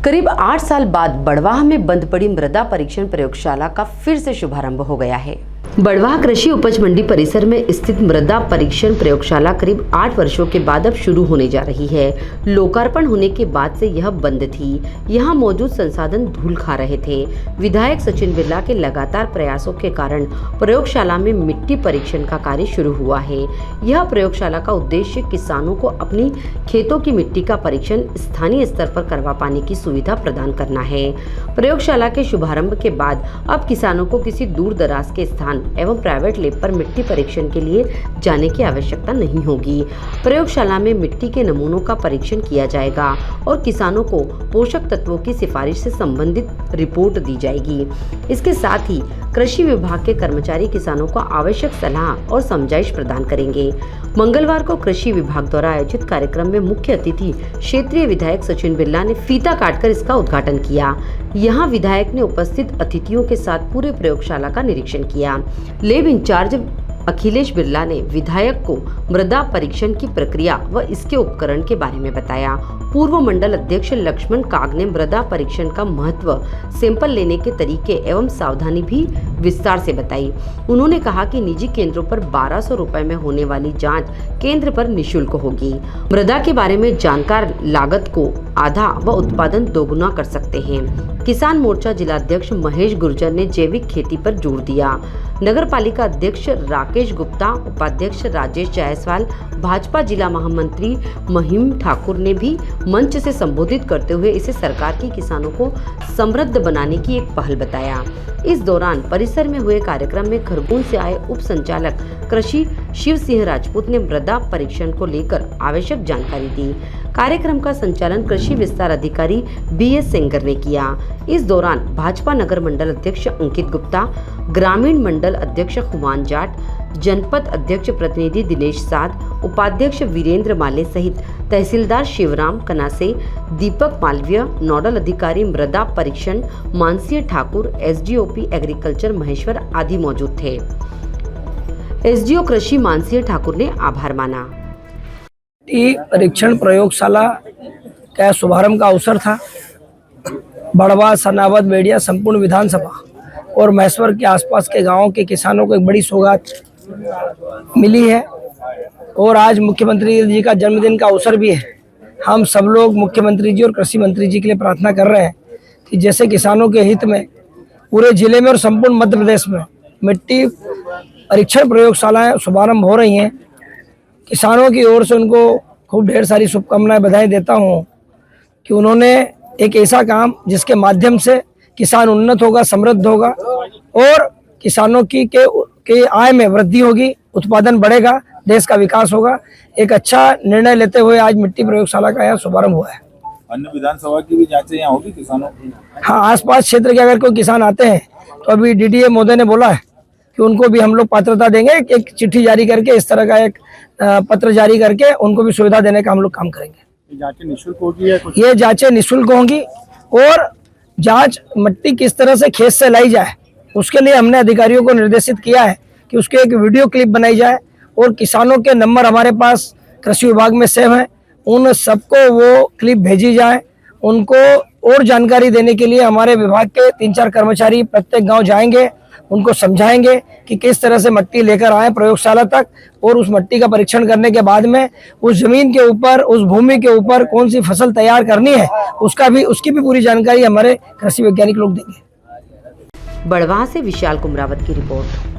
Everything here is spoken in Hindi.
करीब 8 साल बाद बड़वाह में बंद पड़ी मृदा परीक्षण प्रयोगशाला का फिर से शुभारंभ हो गया है। बड़वाह कृषि उपज मंडी परिसर में स्थित मृदा परीक्षण प्रयोगशाला करीब 8 वर्षों के बाद अब शुरू होने जा रही है। लोकार्पण होने के बाद से यह बंद थी। यहां मौजूद संसाधन धूल खा रहे थे। विधायक सचिन बिरला के लगातार प्रयासों के कारण प्रयोगशाला में मिट्टी परीक्षण का कार्य शुरू हुआ है। यह प्रयोगशाला का उद्देश्य किसानों को अपनी खेतों की मिट्टी का परीक्षण स्थानीय स्तर पर करवा पाने की सुविधा प्रदान करना है। प्रयोगशाला के शुभारंभ के बाद अब किसानों को किसी दूर दराज के स्थान एवं प्राइवेट लैब पर मिट्टी परीक्षण के लिए जाने की आवश्यकता नहीं होगी। प्रयोगशाला में मिट्टी के नमूनों का परीक्षण किया जाएगा और किसानों को पोषक तत्वों की सिफारिश से संबंधित रिपोर्ट दी जाएगी। इसके साथ ही कृषि विभाग के कर्मचारी किसानों को आवश्यक सलाह और समझाइश प्रदान करेंगे। मंगलवार को कृषि विभाग द्वारा आयोजित कार्यक्रम में मुख्य अतिथि क्षेत्रीय विधायक सचिन बिरला ने फीता काटकर इसका उद्घाटन किया। यहाँ विधायक ने उपस्थित अतिथियों के साथ पूरे प्रयोगशाला का निरीक्षण किया। लैब इंचार्ज अखिलेश बिरला ने विधायक को मृदा परीक्षण की प्रक्रिया व इसके उपकरण के बारे में बताया। पूर्व मंडल अध्यक्ष लक्ष्मण काग ने मृदा परीक्षण का महत्व, सैंपल लेने के तरीके एवं सावधानी भी विस्तार से बताई। उन्होंने कहा कि निजी केंद्रों पर 1200 रुपए में होने वाली जांच केंद्र पर निःशुल्क होगी। मृदा के बारे में जानकार लागत को आधा व उत्पादन दोगुना कर सकते हैं। किसान मोर्चा जिलाध्यक्ष महेश गुर्जर ने जैविक खेती पर जोर दिया। नगर पालिका अध्यक्ष राकेश गुप्ता, उपाध्यक्ष राजेश जायसवाल, भाजपा जिला महामंत्री महिम ठाकुर ने भी मंच से संबोधित करते हुए इसे सरकार की किसानों को समृद्ध बनाने की एक पहल बताया। इस दौरान परिसर में हुए कार्यक्रम में खरगोन से आए उप संचालक कृषि शिव सिंह राजपूत ने मृदा परीक्षण को लेकर आवश्यक जानकारी दी। कार्यक्रम का संचालन कृषि विस्तार अधिकारी BS सेंगर ने किया। इस दौरान भाजपा नगर मंडल अध्यक्ष अंकित गुप्ता, ग्रामीण मंडल अध्यक्ष खुमान जाट, जनपद अध्यक्ष प्रतिनिधि दिनेश साध, उपाध्यक्ष वीरेंद्र माले सहित तहसीलदार शिवराम कनासे, दीपक मालवीय, नोडल अधिकारी मृदा परीक्षण मानसीय ठाकुर, SDOP एग्रीकल्चर महेश्वर आदि मौजूद थे। SDO कृषि मानसीय ठाकुर ने आभार माना। परीक्षण प्रयोगशाला का शुभारंभ का अवसर था। बड़वाह, सनावद, बेड़िया, संपूर्ण विधानसभा और महेश्वर के आसपास के गांवों के किसानों को एक बड़ी सौगात मिली है और आज मुख्यमंत्री जी का जन्मदिन का अवसर भी है। हम सब लोग मुख्यमंत्री जी और कृषि मंत्री जी के लिए प्रार्थना कर रहे हैं कि जैसे किसानों के हित में पूरे जिले में और संपूर्ण मध्य प्रदेश में मिट्टी परीक्षण प्रयोगशालाएं शुभारंभ हो रही हैं, किसानों की ओर से उनको खूब ढेर सारी शुभकामनाएं, बधाई देता हूं कि उन्होंने एक ऐसा काम जिसके माध्यम से किसान उन्नत होगा, समृद्ध होगा और किसानों की आय में वृद्धि होगी, उत्पादन बढ़ेगा, देश का विकास होगा। एक अच्छा निर्णय लेते हुए आज मिट्टी प्रयोगशाला का यहाँ शुभारंभ हुआ है। अन्य विधानसभा की भी जांचें यहाँ होगी किसानों की? हाँ, आसपास क्षेत्र के अगर कोई किसान आते हैं तो अभी DDA महोदय ने बोला है कि उनको भी हम लोग पात्रता देंगे। एक चिट्ठी जारी करके, इस तरह का एक पत्र जारी करके उनको भी सुविधा देने का हम लोग काम करेंगे। जांचें निःशुल्क होगी या कुछ? ये जांचें निःशुल्क होंगी और जांच मिट्टी किस तरह से खेत से लाई जाए उसके लिए हमने अधिकारियों को निर्देशित किया है कि उसके एक वीडियो क्लिप बनाई जाए और किसानों के नंबर हमारे पास कृषि विभाग में सेव हैं, उन सबको वो क्लिप भेजी जाए। उनको और जानकारी देने के लिए हमारे विभाग के 3-4 कर्मचारी प्रत्येक गांव जाएंगे, उनको समझाएंगे कि किस तरह से मिट्टी लेकर आए प्रयोगशाला तक और उस मिट्टी का परीक्षण करने के बाद में उस जमीन के ऊपर, उस भूमि के ऊपर कौन सी फसल तैयार करनी है उसकी भी पूरी जानकारी हमारे कृषि वैज्ञानिक लोग देंगे। बड़वाह से विशाल कुमरावत की रिपोर्ट।